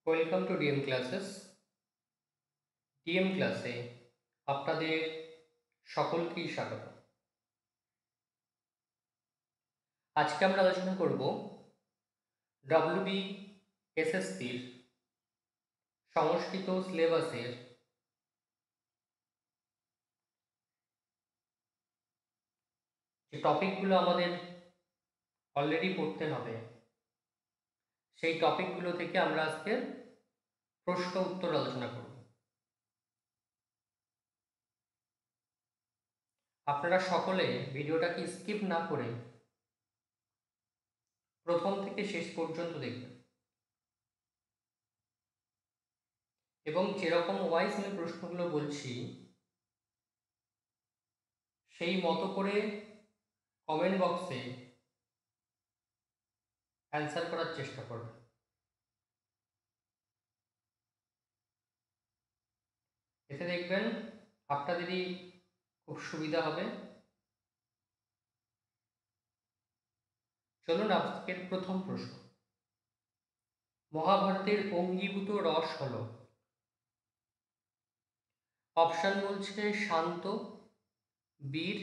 Welcome to DM classes. DM ক্লাসে আপনাদের সকলকেই স্বাগত। আজকে আমরা আলোচনা করব WBSSCর সংস্কৃত সিলেবাসের যে টপিকগুলো আমাদের অলরেডি পড়তে হবে সেই টপিকগুলো থেকে আমরা আজকে প্রশ্ন উত্তর আলোচনা করব। আপনারা সকলে ভিডিওটাকে স্কিপ না করে প্রথম থেকে শেষ পর্যন্ত দেখবেন এবং যেরকম ওয়াইজ আমি প্রশ্নগুলো বলছি সেই মতো করে কমেন্ট বক্সে অ্যান্সার করার চেষ্টা করবেন। এতে দেখবেন আপনাদেরই খুব সুবিধা হবে। চলুন আজকের প্রথম প্রশ্ন। মহাভারতের অঙ্গীভূত রস হল? অপশন বলছে শান্ত, বীর,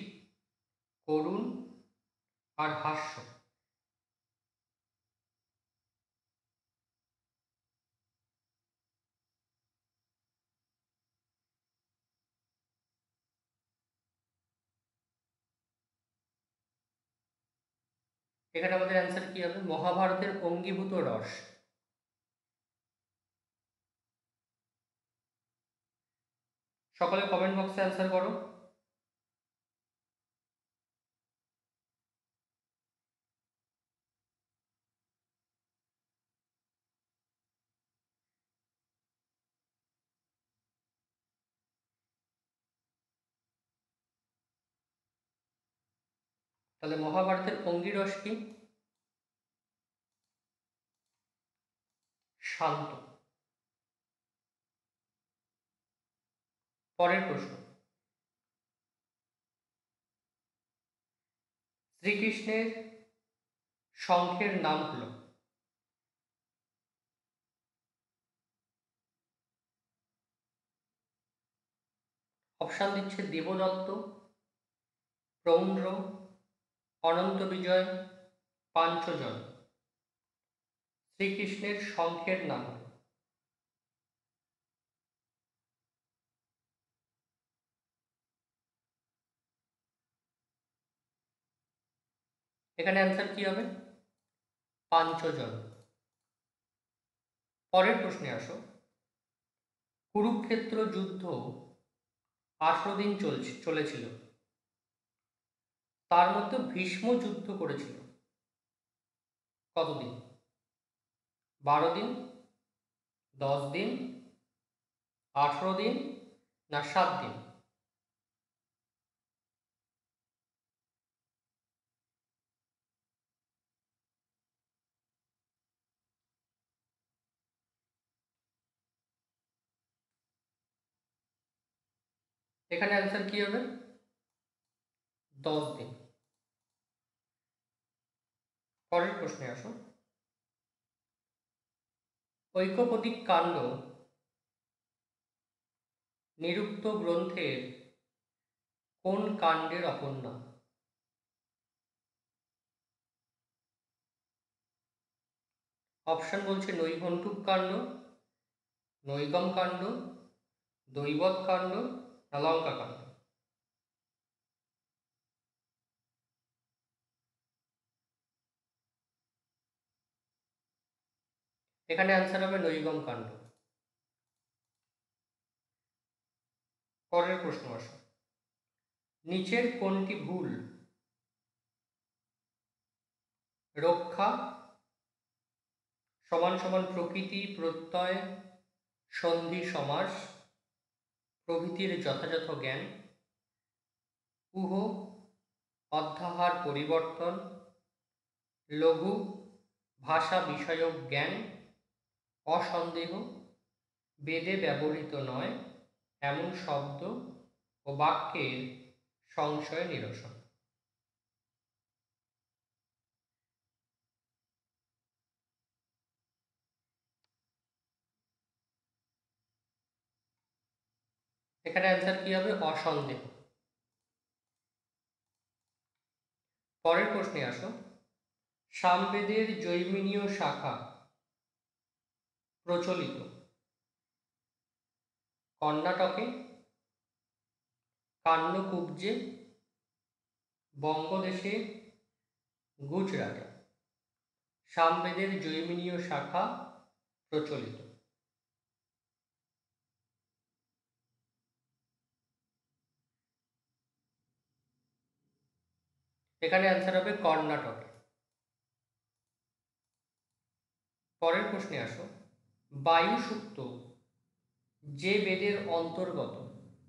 করুণ আর হাস্য। এখানে আমাদের অ্যান্সার কি হবে? মহাভারতের অঙ্গীভূত রস। সকলে কমেন্ট বক্সে অ্যান্সার করো। তাহলে মহাভারতের অঙ্গীরস কি? শান্ত। পরের প্রশ্ন। শ্রীকৃষ্ণের শঙ্খের নাম হল? অপশান দিচ্ছে দেবদত্ত, প্রৌন্ড্র, অনন্ত বিজয়, পাঞ্চজন। শ্রীকৃষ্ণের শঙ্খের নাম হল? এখানে অ্যান্সার কি হবে? পাঞ্চজন। পরের প্রশ্নে আসো। কুরুক্ষেত্র যুদ্ধ 18 দিন চলেছিল, তার মধ্যে ভীষ্ম যুদ্ধ করেছিল কতদিন? 12 দিন, 10 দিন, 18 দিন না 7 দিন? এখানে অ্যান্সার কি হবে? 10 দিন। পরের প্রশ্নে আসো। ঐক্যপদিক কাণ্ড নিরুক্ত গ্রন্থের কোন কাণ্ডের অপর নাম? অপশন বলছে নৈঘণ্টুক কাণ্ড, নৈগম কাণ্ড, দৈবত কাণ্ড না লঙ্কা কাণ্ড? এখানে অ্যান্সার হবে নৈগম কাণ্ড। পরের প্রশ্ন আসো। নিচের কোনটি ভুল? রক্ষা সমান সমান প্রকৃতি প্রত্যয় সন্ধি সমাস প্রভৃতির যথাযথ জ্ঞান, উহ অধ্যাহার পরিবর্তন, লঘু ভাষা বিষয়ক জ্ঞান, অসন্দেহ বেদে ব্যবহৃত নয় এমন শব্দ ও বাক্যের সংশয় নিরসন। এখানে অ্যান্সার কি হবে? অসন্দেহ। পরের প্রশ্নে আসো। সামবেদের জৈমিনীয় শাখা প্রচলিত কর্ণাটকে, কান্যকুব্জে, বঙ্গদেশে, গুজরাটে। সামবেদের জৈমিনীয় শাখা প্রচলিত। এখানে অ্যান্সার হবে কর্ণাটকে। পরের প্রশ্নে আসো। বায়ু সূক্ত যে বেদের অন্তর্গত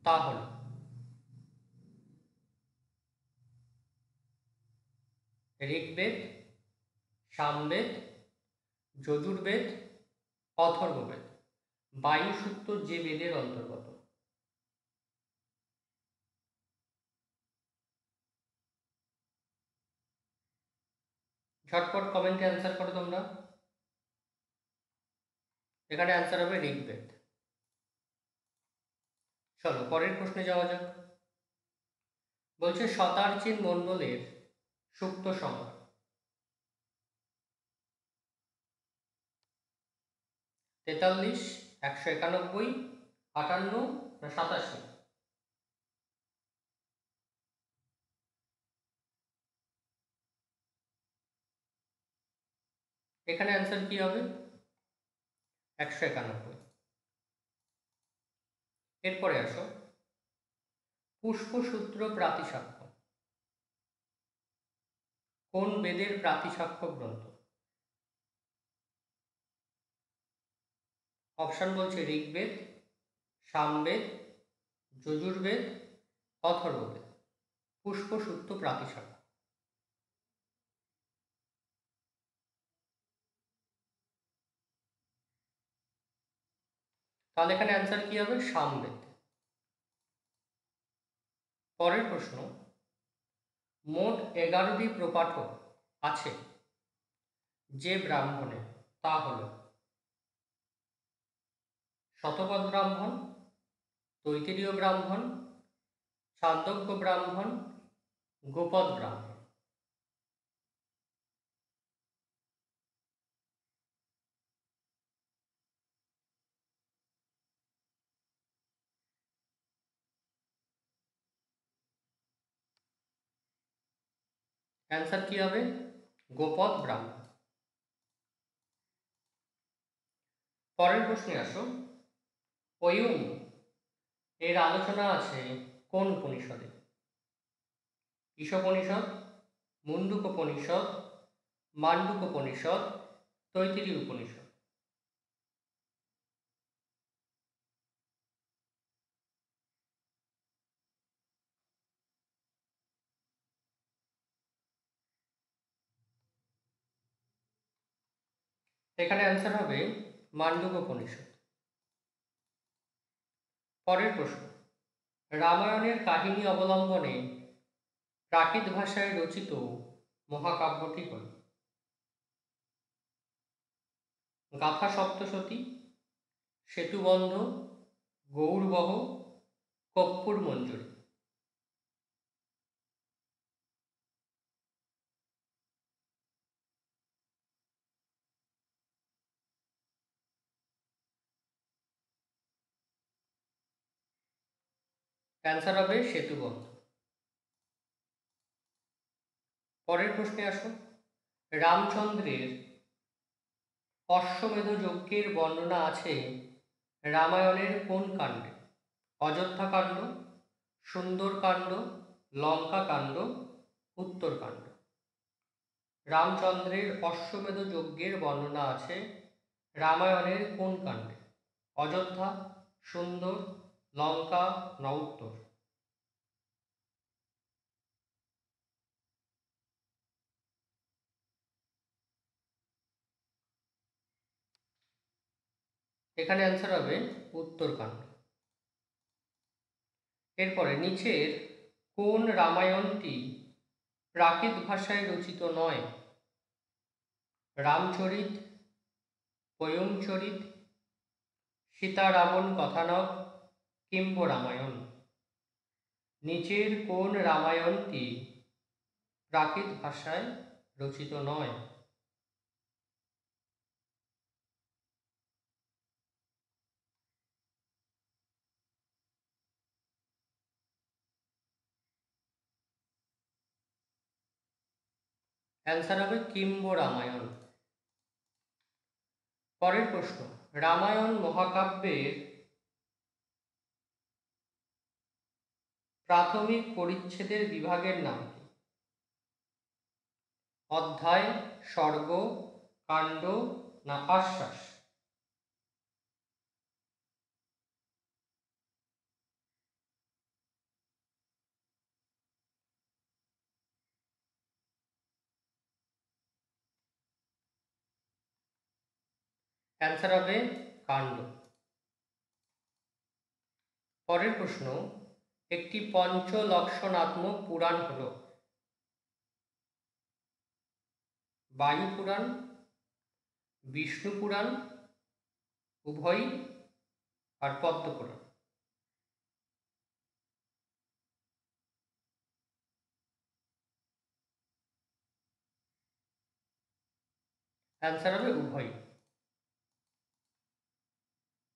তা হল ঋগ্বেদ, সামবেদ, যজুর্বেদ, অথর্ববেদ। বায়ু সূক্ত যে বেদের অন্তর্গত? ঝটপট কমেন্টে অ্যান্সার করো তোমরা। এখানে অ্যান্সার হবে ঋগ্বেদ। চলো পরের প্রশ্নে যাওয়া যাক। বলছে শতার্চিন মণ্ডলের সুক্ত সংখ্যা 43, 191, 58 না 87? এখানে অ্যান্সার কি হবে? 191। এরপরে আসো। পুষ্পসূত্র প্রাতিসাক্ষ্য কোন বেদের প্রাতিসাক্ষ্য গ্রন্থ? অপশন বলছে ঋগ্বেদ, সামবেদ, যজুর্বেদ, অথর্ববেদ। পুষ্পসূত্র প্রাতিসাক্ষ্য। তাহলে এখানে অ্যান্সার কি হবে? সামবেদ। পরের প্রশ্ন। মোট 11টি প্রপাঠক আছে যে ব্রাহ্মণে, তা হল শতপথ ব্রাহ্মণ, তৈত্তিরীয় ব্রাহ্মণ, ছান্দোগ্য ব্রাহ্মণ, গোপদ ব্রাহ্মণ। অ্যান্সার কি হবে? গোপদ ব্রাহ্মণ। পরের প্রশ্নে আসো। অয়ুম এর আলোচনা আছে কোন উপনিষদে? ঈশোপনিষদ, মুন্ডুকোপনিষদ, মান্ডুকোপনিষদ, তৈত্তিরীয় উপনিষদ। এখানে অ্যান্সার হবে মান্ডুকোপনিষদ। পরের প্রশ্ন। রামায়ণের কাহিনী অবলম্বনে প্রাকৃত ভাষায় রচিত মহাকাব্যটি হল গাথা সপ্তশতী, সেতুবন্ধ, গৌড়বহ, কর্পূর মঞ্জরি। অ্যান্সার হবে সেতুবন্ধ। পরের প্রশ্নে আসো। রামচন্দ্রের অশ্বমেধ যজ্ঞের বর্ণনা আছে রামায়ণের কোন কাণ্ডে? অযোধ্যাকাণ্ড, সুন্দরকাণ্ড, লঙ্কাকাণ্ড, উত্তরকাণ্ড। রামচন্দ্রের অশ্বমেধ যজ্ঞের বর্ণনা আছে রামায়ণের কোন কাণ্ডে? অযোধ্যা, সুন্দর, লঙ্কা না উত্তর? এখানে অ্যান্সার হবে উত্তরকাণ্ড। এরপরে নিচের কোন রামায়ণটি প্রাকৃত ভাষায় রচিত নয়? রামচরিত, পয়মচরিত, সীতারাবণ কথানক, কিম্ব রামায়ণ। নিচের কোন রামায়ণটি প্রাকৃত ভাষায় রচিত নয়? অ্যান্সার হবে কিম্ব রামায়ণ। পরের প্রশ্ন, রামায়ণ মহাকাব্যের প্রাথমিক পরিচ্ছেদের বিভাগের নাম কি? অধ্যায়, সর্গ, কাণ্ড না আশ্বাস? অ্যান্সার হবে কাণ্ড। পরের প্রশ্ন, একটি পঞ্চলক্ষণাত্মক পুরাণ হল বায়ু পুরাণ, বিষ্ণু পুরাণ, উভয়ই, আর পদ্ম পুরাণ? অ্যান্সার হবে উভয়ই।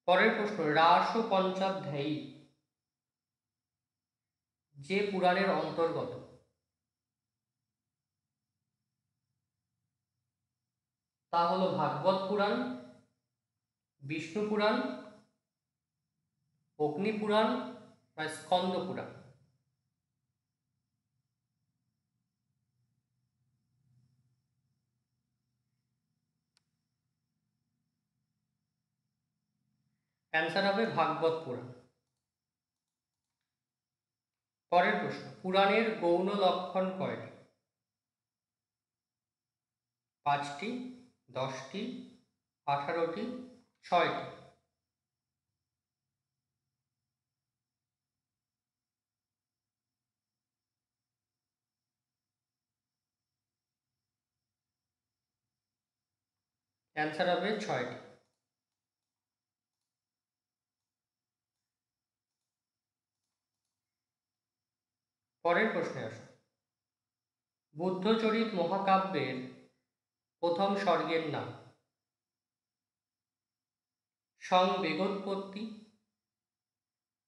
পরের প্রশ্ন, রাস ও পঞ্চাধ্যায়ী যে পুরাণের অন্তর্গত? তা হলো ভাগবত পুরাণ, বিষ্ণু পুরাণ, অগ্নি পুরাণ বা স্কন্দ পুরাণ? অ্যান্সার হবে ভাগবত পুরাণ। পরের প্রশ্ন, পুরাণের গৌণ লক্ষণ কয়টি? 5টি, 10টি, 18টি, 6টি? অ্যান্সার হবে 6টি। পরের প্রশ্নে আসো, বুদ্ধচরিত মহাকাব্যের প্রথম স্বর্গের নাম? সংবেগোৎপত্তি,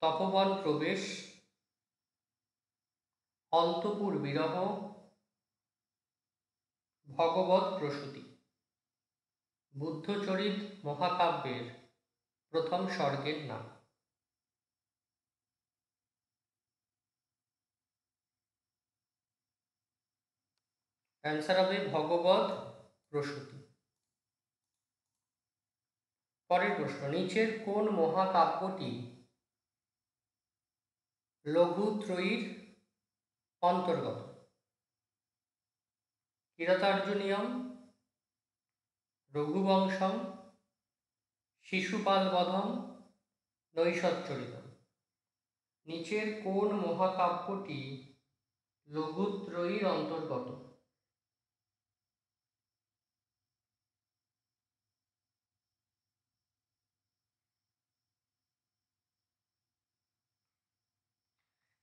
তপোবন প্রবেশ, অন্তপুর বিরহ, ভগবৎ প্রসূতি? বুদ্ধচরিত মহাকাব্যের প্রথম স্বর্গের নাম? অ্যান্সার হবে ভগবৎ প্রসূতি। পরের প্রশ্ন, নিচের কোন মহাকাব্যটি লঘুত্রয়ীর অন্তর্গত? কিরাতার্জুনীয়ম, রঘুবংশম, শিশুপালবধম, নৈষৎচরিতম? নিচের কোন মহাকাব্যটি লঘুত্রয়ীর অন্তর্গত?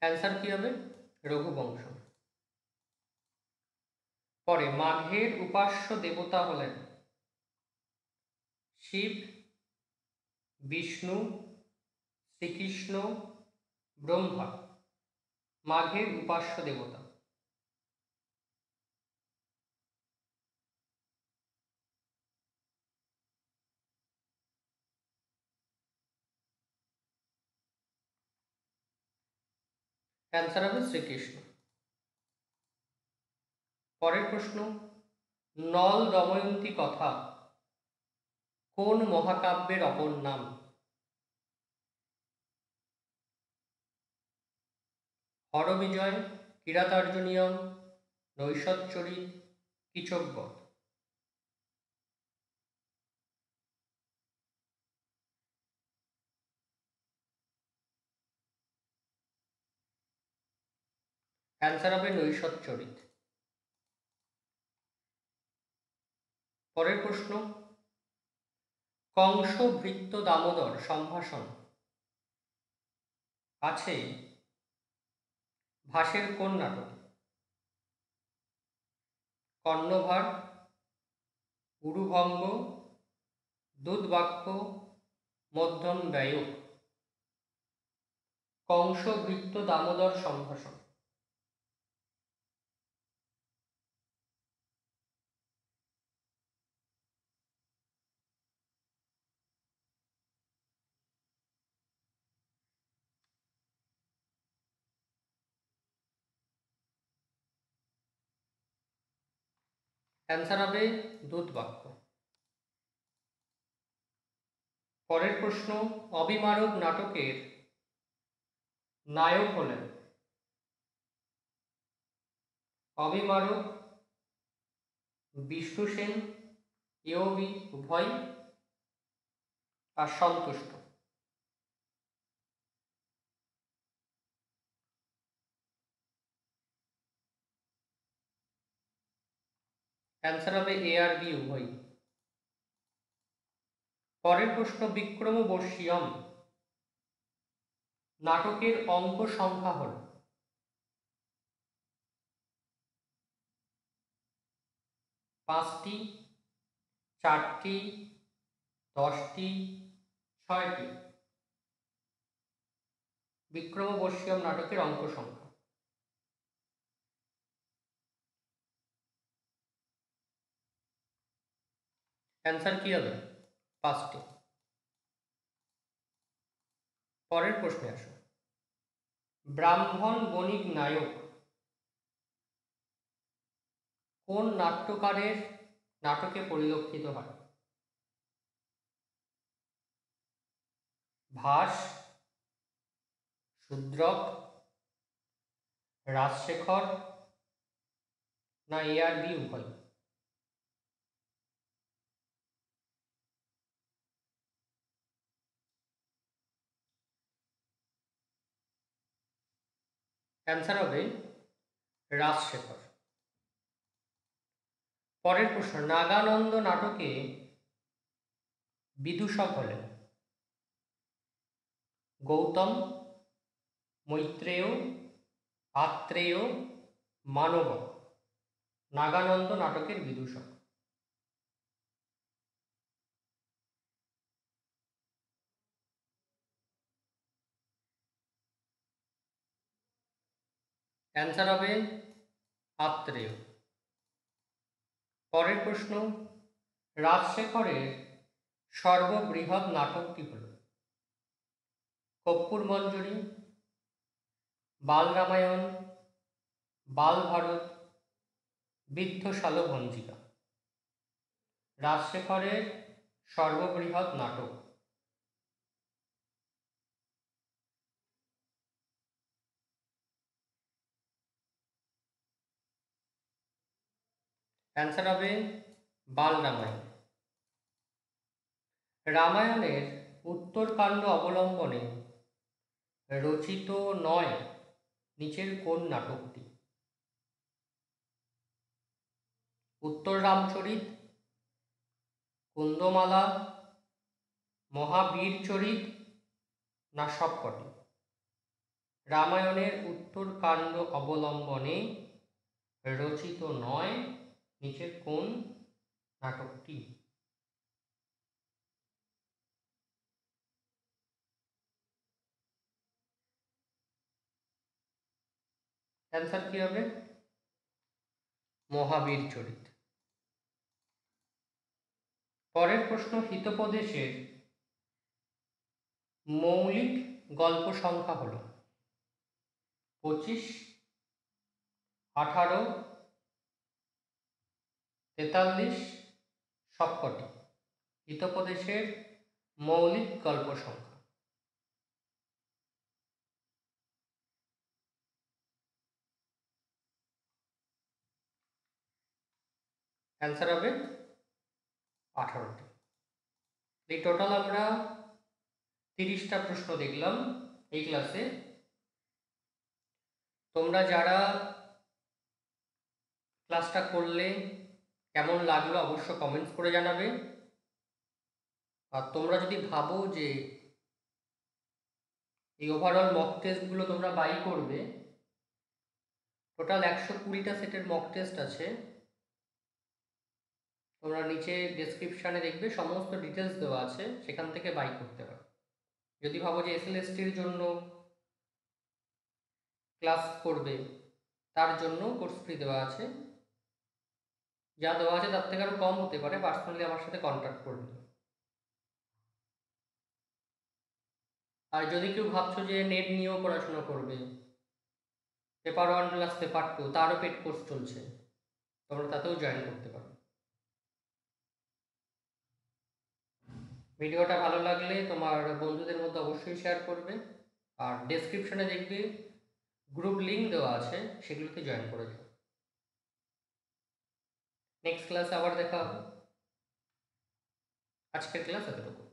অ্যান্সার কি হবে? রঘুবংশম। পরে, মাঘের উপাস্য দেবতা হলেন শিব, বিষ্ণু, শ্রীকৃষ্ণ, ব্রহ্মা? মাঘের উপাস্য দেবতা? অ্যান্সার হবে শ্রীকৃষ্ণ। পরের প্রশ্ন, নল দময়ন্তী কথা কোন মহাকাব্যের অপর নাম? হরবিজয়, কিরাতার্জুনীয়ম, নৈষৎচরিত, কীচকবধ? অ্যান্সার হবে নৈষৎচরিত। পরের প্রশ্ন, কংস ভৃত্য দামোদর সম্ভাষণ আছে ভাসের কোন নাটকে? কর্ণভার, উরুভঙ্গ, দুধবাক্য, মধ্যম ব্যয়ক। কংস বৃত্ত দামোদর সম্ভাষণ। অ্যান্সার হবে দুধবাক্য। পরের প্রশ্ন, অবিমারক নাটকের নায়ক হলেন? অবিমারক, বিষ্ণু সেন, ইয়বি উভয়, আর সন্তুষ্ট। অ্যান্সার হবে এ আর বি উভয়। পরের প্রশ্ন, বিক্রমবর্ষীয়ম নাটকের অঙ্ক সংখ্যা হল? 5টি, 4টি, 10টি, 6টি। বিক্রমবর্ষীয়ম নাটকের অঙ্ক সংখ্যা। অ্যান্সার কি হবে? 5টি। পরের প্রশ্নে আসো, ব্রাহ্মণ বণিক নায়ক কোন নাট্যকারের নাটকে পরিলক্ষিত হয়? ভাস, শূদ্রক, রাজশেখর, না এ আর বি উভয়? অ্যান্সার হবে রাজশেখর। পরের প্রশ্ন, নাগানন্দ নাটকে বিদূষক হলেন? গৌতম, মৈত্রেয়, আত্রেয়, মানবক। নাগানন্দ নাটকের বিদূষক। অ্যান্সার হবে আত্রেয়। পরের প্রশ্ন, রাজশেখরের সর্ববৃহৎ নাটকটি হল? কর্পূর মঞ্জরি, বাল রামায়ণ, বাল ভারত, বিদ্ধশালভঞ্জিকা। রাজশেখরের সর্ববৃহৎ নাটক। অ্যান্সার হবে বাল রামায়ণ। রামায়ণের উত্তরকাণ্ড অবলম্বনে রচিত নয় নিচের কোন নাটকটি? উত্তর রামচরিত, কুন্দমালা, মহাবীরচরিত, না সবকটি? রামায়ণের উত্তরকাণ্ড অবলম্বনে রচিত নয় নিচের কোন নাটকটি? অ্যান্সার কি হবে? মহাবীরচরিত। পরের প্রশ্ন, হিতোপদেশের মৌলিক গল্প সংখ্যা হল? 25, 18, 43, সবকটি। হিতোপদেশের মৌলিক গল্প সংখ্যা। অ্যান্সার হবে 18টি। এই টোটাল আমরা 30টা প্রশ্ন দেখলাম এই ক্লাসে। তোমরা যারা ক্লাসটা করলে কেমন লাগলো অবশ্য কমেন্টস করে জানাবে। আর তোমরা যদি ভাবো যে এই ওভারঅল মক টেস্টগুলো তোমরা বাই করবে। টোটাল 120টা সেটের মক টেস্ট আছে। তোমরা নিচে ডেসক্রিপশানে দেখবে সমস্ত ডিটেলস দেওয়া আছে, সেখান থেকে বাই করতে পারো। যদি ভাবো যে এসএলএসটির জন্য ক্লাস করবে, তার জন্য কোর্স ফ্রি দেওয়া আছে। যা দেওয়া আছে তার থেকে আরও কম হতে পারে, পার্সোনালি আমার সাথে কন্ট্যাক্ট করবে। আর যদি কেউ ভাবছো যে নেট নিয়েও পড়াশোনা করবে, পেপার 1 প্লাস পেপার 2 তারও পেড কোর্স চলছে, তোমরা তাতেও জয়েন করতে পারো। ভিডিওটা ভালো লাগলে তোমার বন্ধুদের মধ্যে অবশ্যই শেয়ার করবে। আর ডেসক্রিপশনে দেখবে গ্রুপ লিঙ্ক দেওয়া আছে, সেগুলোতে জয়েন করে যাও। নেক্সট ক্লাসে আবার দেখা হবে। আজকের ক্লাস এতটুকু।